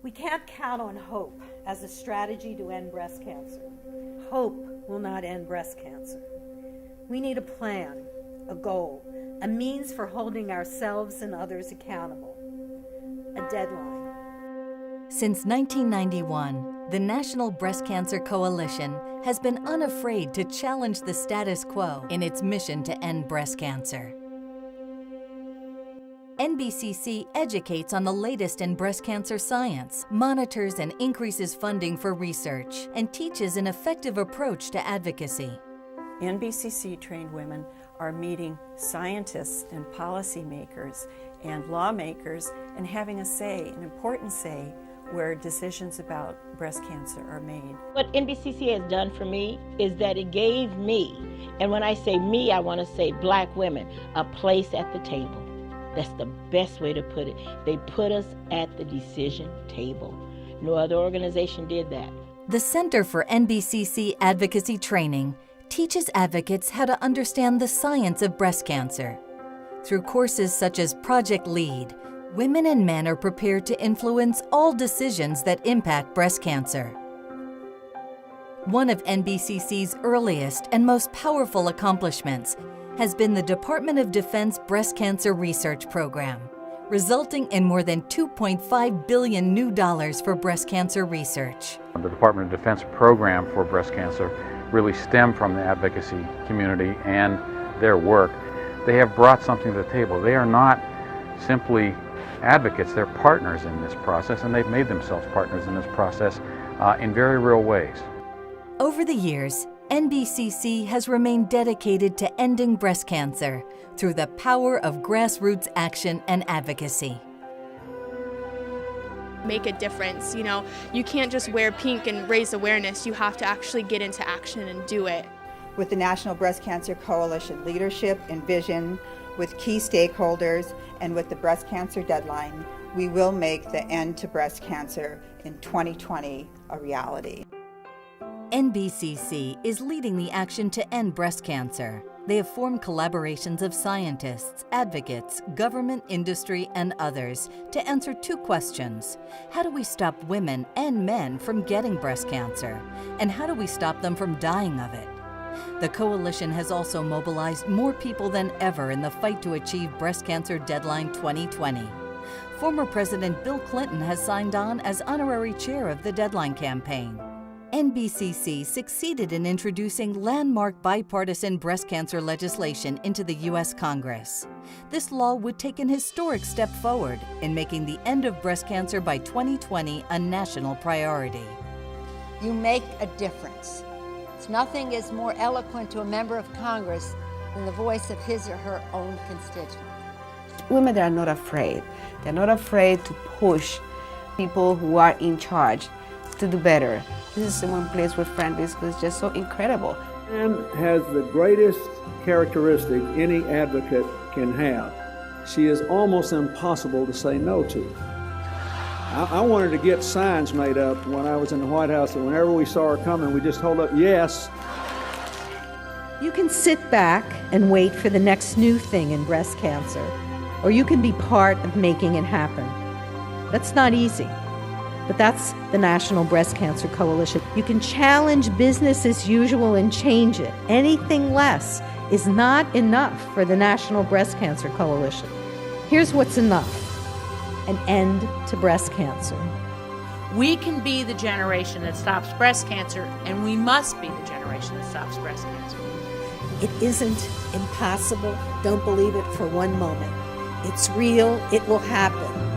We can't count on hope as a strategy to end breast cancer. Hope will not end breast cancer. We need a plan, a goal, a means for holding ourselves and others accountable, a deadline. Since 1991, the National Breast Cancer Coalition has been unafraid to challenge the status quo in its mission to end breast cancer. NBCC educates on the latest in breast cancer science, monitors and increases funding for research, and teaches an effective approach to advocacy. NBCC-trained women are meeting scientists and policymakers and lawmakers and having a say, an important say, where decisions about breast cancer are made. What NBCC has done for me is that it gave me, and when I say me, I want to say Black women, a place at the table. That's the best way to put it. They put us at the decision table. No other organization did that. The Center for NBCC Advocacy Training teaches advocates how to understand the science of breast cancer. Through courses such as Project Lead, women and men are prepared to influence all decisions that impact breast cancer. One of NBCC's earliest and most powerful accomplishments has been the Department of Defense Breast Cancer Research Program, resulting in more than $2.5 billion new dollars for breast cancer research. The Department of Defense program for breast cancer really stemmed from the advocacy community and their work. They have brought something to the table. They are not simply advocates, they're partners in this process, and they've made themselves partners in this process in very real ways. Over the years, NBCC has remained dedicated to ending breast cancer through the power of grassroots action and advocacy. Make a difference. You know, you can't just wear pink and raise awareness. You have to actually get into action and do it. With the National Breast Cancer Coalition leadership and vision, with key stakeholders, and with the breast cancer deadline, we will make the end to breast cancer in 2020 a reality. NBCC is leading the action to end breast cancer. They have formed collaborations of scientists, advocates, government, industry, and others to answer two questions. How do we stop women and men from getting breast cancer? And how do we stop them from dying of it? The coalition has also mobilized more people than ever in the fight to achieve Breast Cancer Deadline 2020. Former President Bill Clinton has signed on as honorary chair of the Deadline campaign. NBCC succeeded in introducing landmark bipartisan breast cancer legislation into the U.S. Congress. This law would take an historic step forward in making the end of breast cancer by 2020 a national priority. You make a difference. Nothing is more eloquent to a member of Congress than the voice of his or her own constituents. Women are not afraid. They're not afraid to push people who are in charge to do better. This is one place where friendliness is just so incredible. Anne has the greatest characteristic any advocate can have. She is almost impossible to say no to. I wanted to get signs made up when I was in the White House that whenever we saw her coming, we just hold up, yes. You can sit back and wait for the next new thing in breast cancer, or you can be part of making it happen. That's not easy, but that's the National Breast Cancer Coalition. You can challenge business as usual and change it. Anything less is not enough for the National Breast Cancer Coalition. Here's what's enough: an end to breast cancer. We can be the generation that stops breast cancer, and we must be the generation that stops breast cancer. It isn't impossible. Don't believe it for one moment. It's real. It will happen.